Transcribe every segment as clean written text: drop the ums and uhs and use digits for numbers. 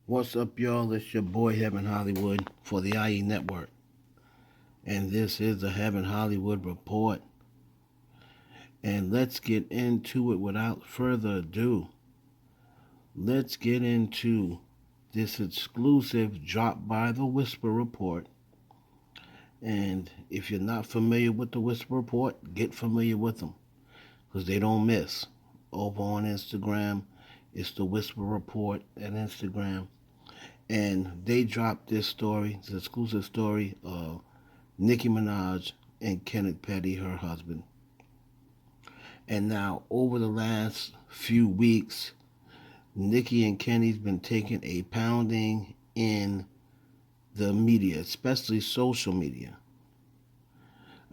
What's up, y'all? It's your boy Heaven Hollywood for the IE Network. And this is the Heaven Hollywood Report. And let's get into it without further ado. Let's get into this exclusive drop by the Whisper Report. And if you're not familiar with the Whisper Report, get familiar with them because they don't miss. Over on Instagram, it's the Whisper Report at Instagram. And they dropped this story, this exclusive story of Nicki Minaj and Kenneth Petty, her husband. And now, over the last few weeks, Nicki and Kenny's been taking a pounding in the media, especially social media.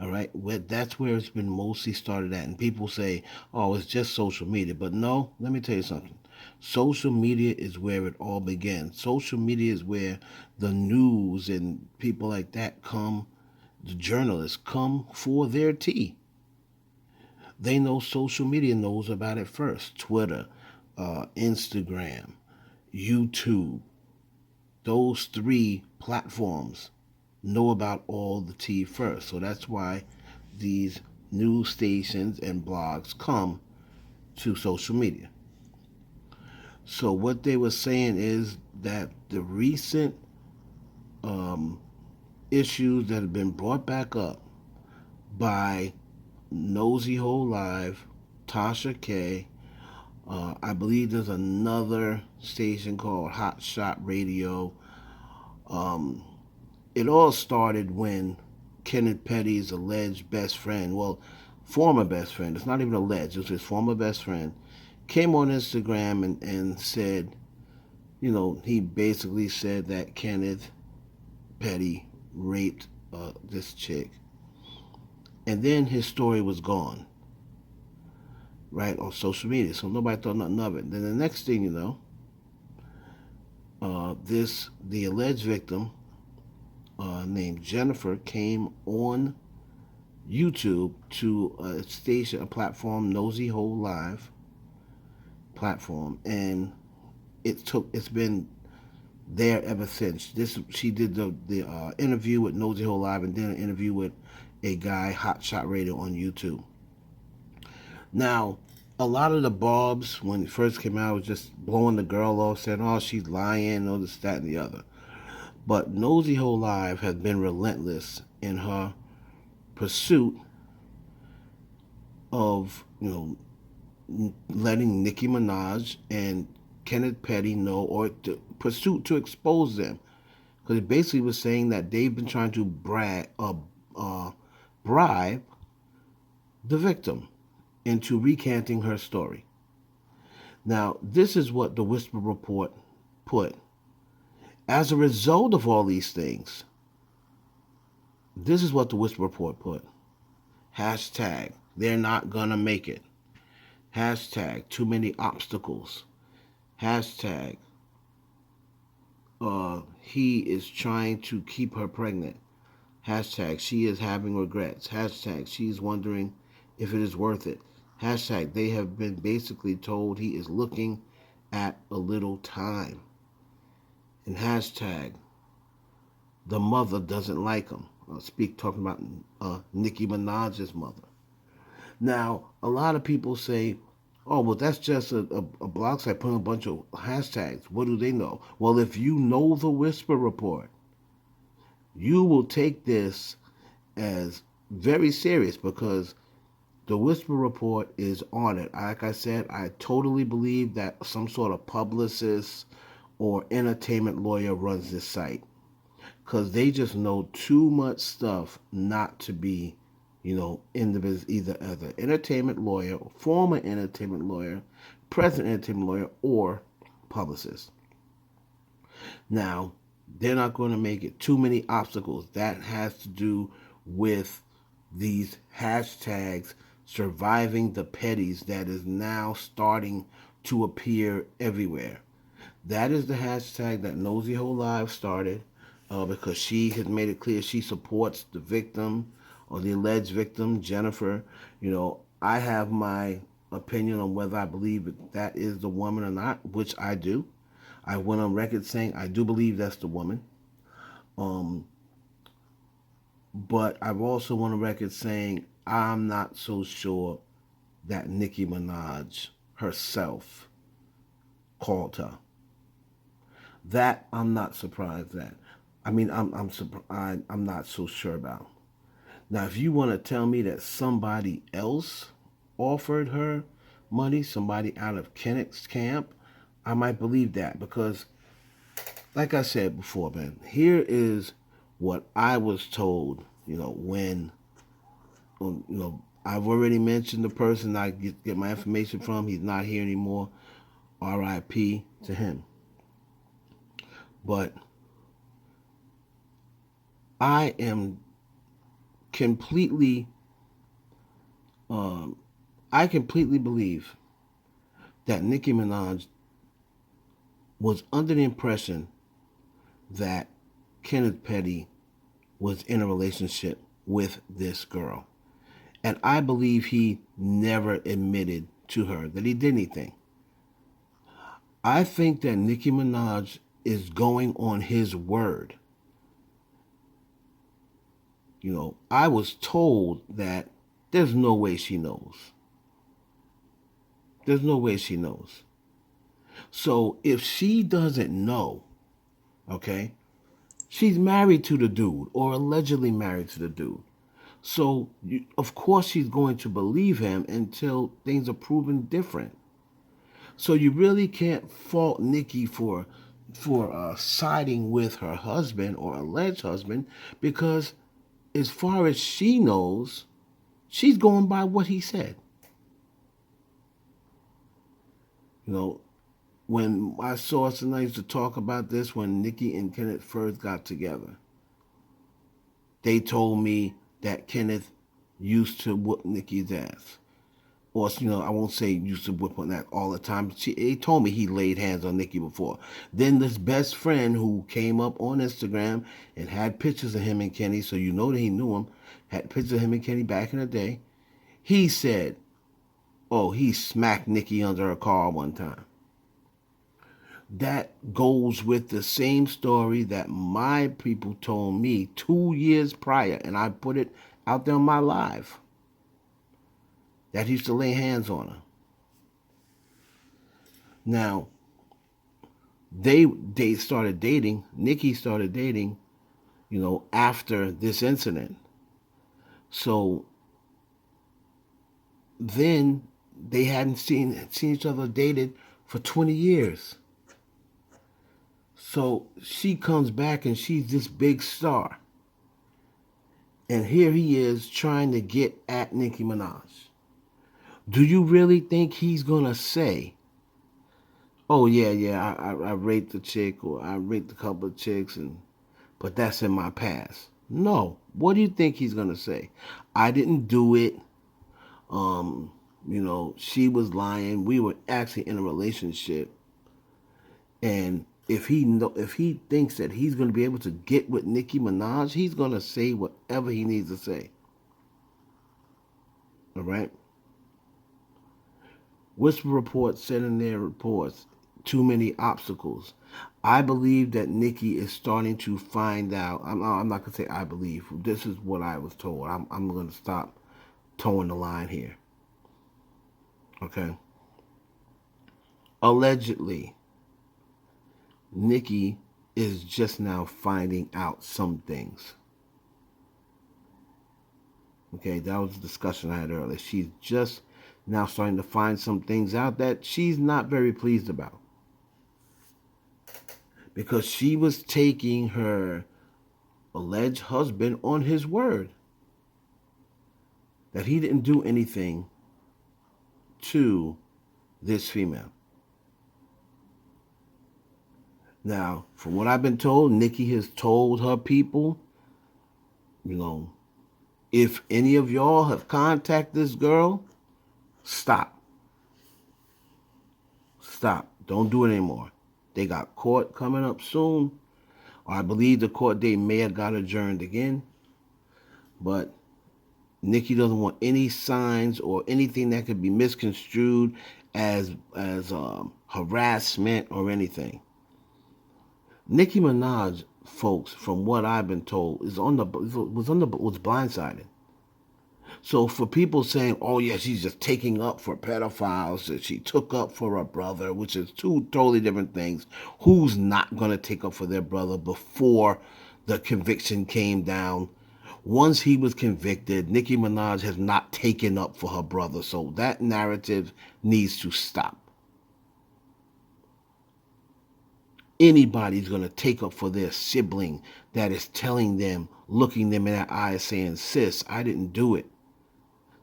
All right, that's where it's been mostly started at. And people say, oh, it's just social media. But no, let me tell you something. Social media is where it all began. Social media is where the news and people like that come, the journalists come for their tea. They know social media knows about it first. Twitter, Instagram, YouTube, those three platforms know about all the tea first. So that's why these news stations and blogs come to social media. So what they were saying is that the recent um, issues that have been brought back up by Nosy Hole Live, Tasha K. I believe there's another station called Hot Shot Radio. Um, it all started when Kenneth Petty's alleged best friend, well, former best friend, it's not even alleged, it's his former best friend, came on Instagram and said, he basically said that Kenneth Petty raped this chick. And then his story was gone, right, on social media. So nobody thought nothing of it. Then the next thing you know, the alleged victim named Jennifer came on YouTube to a station, a platform, Nosy Hole Live platform, and it's been there ever since. She did the interview with Nosy Hole Live, and then an interview with a guy, Hot Shot Radio, on YouTube. Now, a lot of the Bobs, when it first came out, was just blowing the girl off, saying, oh, she's lying, all this, that, and the other. But Nosy Hole Live has been relentless in her pursuit of, letting Nicki Minaj and Kenneth Petty know, or pursuit to expose them. Because it basically was saying that they've been trying to bribe the victim into recanting her story. Now, this is what the Whisper Report put. As a result of all these things, this is what the Whisper Report put. Hashtag, they're not gonna make it. Hashtag, too many obstacles. Hashtag, he is trying to keep her pregnant. Hashtag, she is having regrets. Hashtag, she's wondering if it is worth it. Hashtag, they have been basically told he is looking at a little time. And hashtag, the mother doesn't like him. Talking about Nicki Minaj's mother. Now, a lot of people say, oh, well, that's just a blog site putting a bunch of hashtags. What do they know? Well, if you know the Whisper Report, you will take this as very serious because the Whisper Report is on it. Like I said, I totally believe that some sort of publicist or entertainment lawyer runs this site because they just know too much stuff not to be, in the business either as an entertainment lawyer, former entertainment lawyer, present entertainment lawyer, or publicist. Now, they're not going to make it too many obstacles. That has to do with these hashtags surviving the petties that is now starting to appear everywhere. That is the hashtag that Nosy Hole Live started because she has made it clear she supports the victim or the alleged victim, Jennifer. I have my opinion on whether I believe that is the woman or not, which I do. I went on record saying I do believe that's the woman. Um, but I've also went on record saying I'm not so sure that Nicki Minaj herself called her. That I'm not surprised at. I mean, I'm not so sure about. Now, if you want to tell me that somebody else offered her money, somebody out of Kenneth's camp, I might believe that because, like I said before, man, here is what I was told. I've already mentioned the person I get my information from. He's not here anymore. R.I.P. to him. But I am completely, um, I completely believe that Nicki Minaj was under the impression that Kenneth Petty was in a relationship with this girl. And I believe he never admitted to her that he did anything. I think that Nicki Minaj is going on his word. I was told that there's no way she knows. There's no way she knows. So if she doesn't know, okay, she's married to the dude or allegedly married to the dude. So, of course, she's going to believe him until things are proven different. So you really can't fault Nicki for siding with her husband or alleged husband because, as far as she knows, she's going by what he said. You know, when I saw and I used to talk about this when Nicki and Kenneth first got together, they told me that Kenneth used to whoop Nicki's ass. Or, I won't say used to whip on that all the time. He told me he laid hands on Nicki before. Then this best friend who came up on Instagram and had pictures of him and Kenny, so you know that he knew him, had pictures of him and Kenny back in the day. He said, oh, he smacked Nicki under her car one time. That goes with the same story that my people told me 2 years prior, and I put it out there on my live, that he used to lay hands on her. Now, they started dating. Nicki started dating, after this incident. So then they hadn't seen each other dated for 20 years. So she comes back and she's this big star. And here he is trying to get at Nicki Minaj. Do you really think he's going to say, oh, yeah, I raped a chick or I raped a couple of chicks, but that's in my past? No. What do you think he's going to say? I didn't do it. She was lying. We were actually in a relationship. And if he thinks that he's going to be able to get with Nicki Minaj, he's going to say whatever he needs to say. All right? Whisper reports said in their reports, too many obstacles. I believe that Nicki is starting to find out. I'm not going to say I believe. This is what I was told. I'm going to stop towing the line here. Okay? Allegedly, Nicki is just now finding out some things. Okay, that was a discussion I had earlier. She's just now starting to find some things out that she's not very pleased about. Because she was taking her alleged husband on his word that he didn't do anything to this female. Now, from what I've been told, Nicki has told her people, if any of y'all have contacted this girl, stop. Stop. Don't do it anymore. They got court coming up soon. Or I believe the court date may have got adjourned again. But Nicki doesn't want any signs or anything that could be misconstrued as harassment or anything. Nicki Minaj, folks, from what I've been told, was blindsided. So for people saying, "Oh yeah, she's just taking up for pedophiles," that she took up for her brother, which is two totally different things. Who's not gonna take up for their brother before the conviction came down? Once he was convicted, Nicki Minaj has not taken up for her brother, so that narrative needs to stop. Anybody's going to take up for their sibling that is telling them, looking them in the eyes, saying, "Sis, I didn't do it.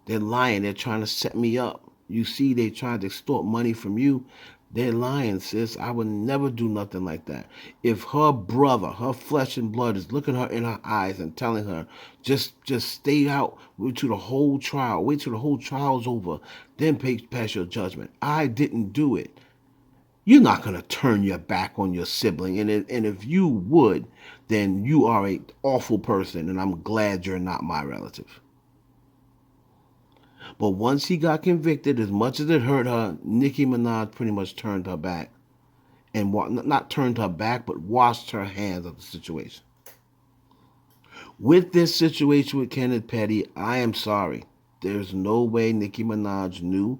They're lying. They're trying to set me up. You see, they tried to extort money from you. They're lying, sis. I would never do nothing like that." If her brother, her flesh and blood, is looking her in her eyes and telling her, just stay out, wait till the whole trial, wait till the whole trial's over, then pass your judgment. I didn't do it. You're not going to turn your back on your sibling. And if you would, then you are a awful person, and I'm glad you're not my relative. But once he got convicted, as much as it hurt her, Nicki Minaj pretty much turned her back. And not turned her back, but washed her hands of the situation. With this situation with Kenneth Petty, I am sorry. There's no way Nicki Minaj knew.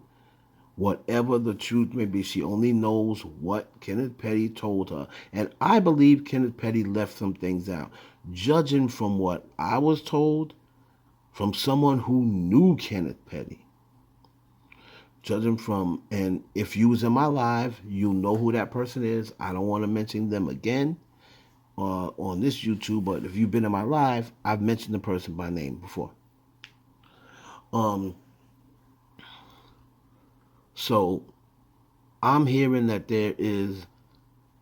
Whatever the truth may be, she only knows what Kenneth Petty told her. And I believe Kenneth Petty left some things out. Judging from what I was told from someone who knew Kenneth Petty. Judging from, and if you was in my live, you know who that person is. I don't want to mention them again on this YouTube, but if you've been in my live, I've mentioned the person by name before. Um, so I'm hearing that there is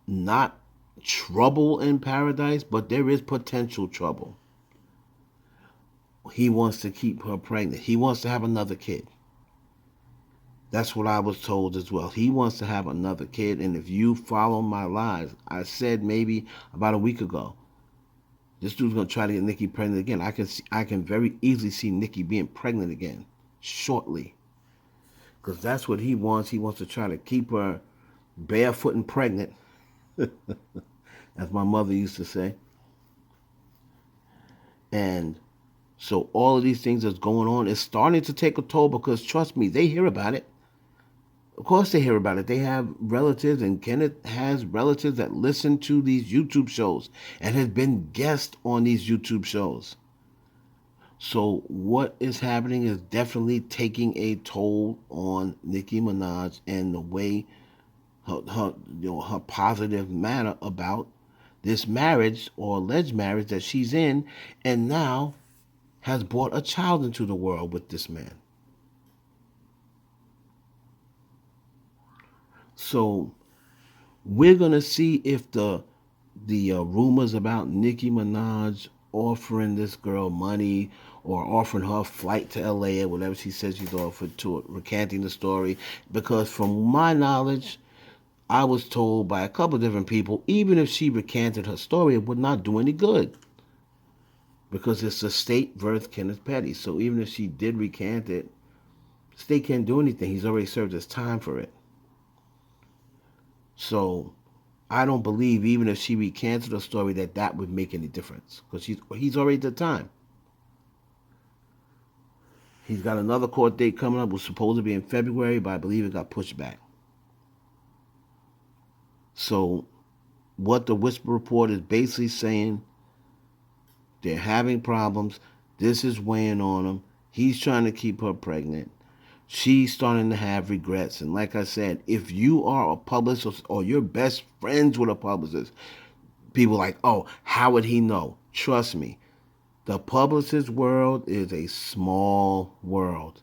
not trouble in paradise, but there is potential trouble. He wants to keep her pregnant. He wants to have another kid. That's what I was told as well. He wants to have another kid, and if you follow my lives, I said maybe about a week ago, this dude's gonna try to get Nicki pregnant again. I can very easily see Nicki being pregnant again shortly, because that's what he wants. He wants to try to keep her barefoot and pregnant, as my mother used to say. And so all of these things that's going on is starting to take a toll, because trust me, they hear about it. Of course they hear about it. They have relatives, and Kenneth has relatives that listen to these YouTube shows and has been guests on these YouTube shows. So what is happening is definitely taking a toll on Nicki Minaj and the way her positive manner about this marriage or alleged marriage that she's in, and now has brought a child into the world with this man. So we're gonna see if the rumors about Nicki Minaj offering this girl money or offering her a flight to LA or whatever she says she's offered to it, recanting the story. Because from my knowledge, I was told by a couple of different people, even if she recanted her story, it would not do any good. Because it's the state versus Kenneth Petty. So even if she did recant it, the state can't do anything. He's already served his time for it. So I don't believe even if she recanted the story that would make any difference, because he's already at the time. He's got another court date coming up. It was supposed to be in February, but I believe it got pushed back. So what the Whisper Report is basically saying, they're having problems. This is weighing on him. He's trying to keep her pregnant. She's starting to have regrets. And like I said, if you are a publicist or you're best friends with a publicist, people are like, "Oh, how would he know?" Trust me, the publicist world is a small world.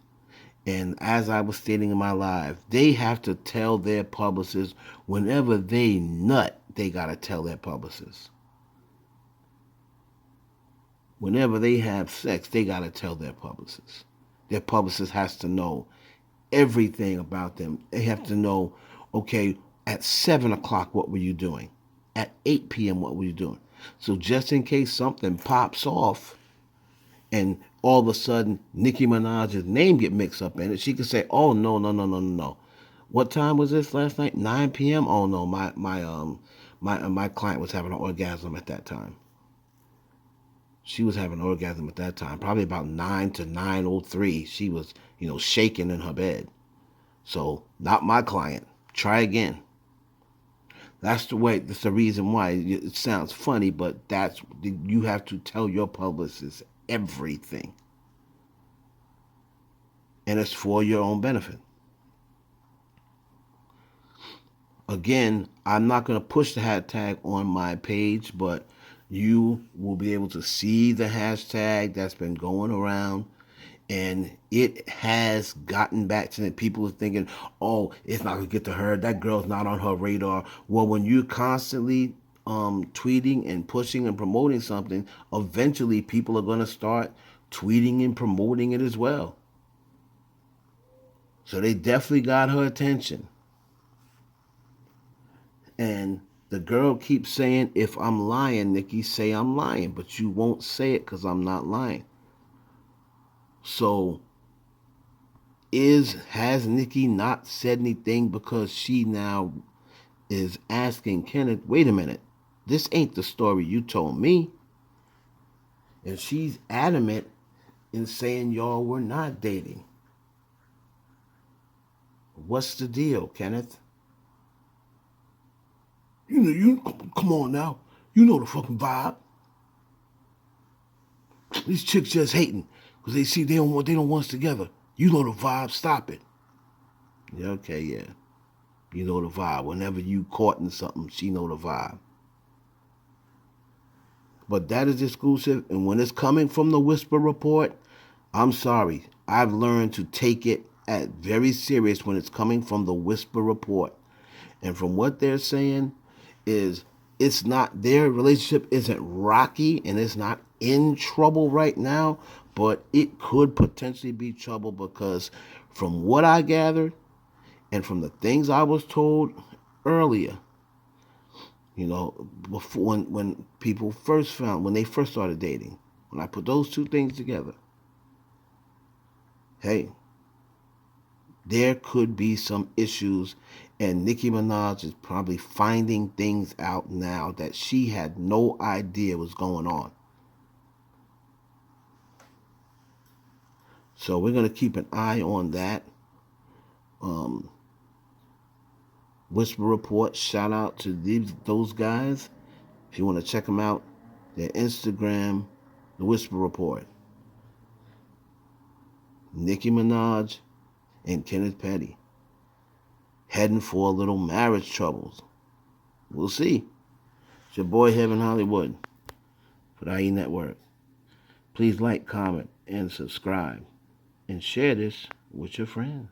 And as I was stating in my live, they have to tell their publicist whenever they nut, they got to tell their publicist. Whenever they have sex, they got to tell their publicist. Their publicist has to know everything about them. They have to know, okay, at 7 o'clock, what were you doing? At 8 p.m., what were you doing? So just in case something pops off and all of a sudden Nicki Minaj's name get mixed up in it, she could say, "Oh, no, no, no, no, no, no. What time was this last night? 9 p.m.? Oh, no, my My client was having an orgasm at that time. She was having an orgasm at that time, probably about 9 to 9:03. She was, shaking in her bed. So, not my client. Try again. That's the way. That's the reason why it sounds funny, but you have to tell your publicist everything, and it's for your own benefit. Again, I'm not going to push the hashtag on my page, but you will be able to see the hashtag that's been going around, and it has gotten back to the people are thinking, oh, it's not going to get to her. That girl's not on her radar. Well, when you're constantly tweeting and pushing and promoting something, eventually people are going to start tweeting and promoting it as well. So they definitely got her attention. And the girl keeps saying, if I'm lying, Nicki, say I'm lying. But you won't say it because I'm not lying. So has Nicki not said anything because she now is asking Kenneth, wait a minute, this ain't the story you told me. And she's adamant in saying y'all were not dating. What's the deal, Kenneth? You come on now. You know the fucking vibe. These chicks just hating because they see they don't want us together. You know the vibe. Stop it. Yeah, okay, yeah. You know the vibe. Whenever you caught in something, she know the vibe. But that is exclusive, and when it's coming from the Whisper Report, I'm sorry. I've learned to take it at very serious when it's coming from the Whisper Report. And from what they're saying is it's not their relationship isn't rocky and it's not in trouble right now, but it could potentially be trouble because from what I gathered and from the things I was told earlier, before when people when they first started dating, when I put those two things together, hey, there could be some issues, and Nicki Minaj is probably finding things out now that she had no idea was going on. So we're going to keep an eye on that. Whisper Report, shout out to those guys. If you want to check them out, their Instagram, The Whisper Report. Nicki Minaj and Kenneth Petty heading for a little marriage troubles. We'll see. It's your boy Heaven Hollywood for the IE Network. Please like, comment, and subscribe. And share this with your friends.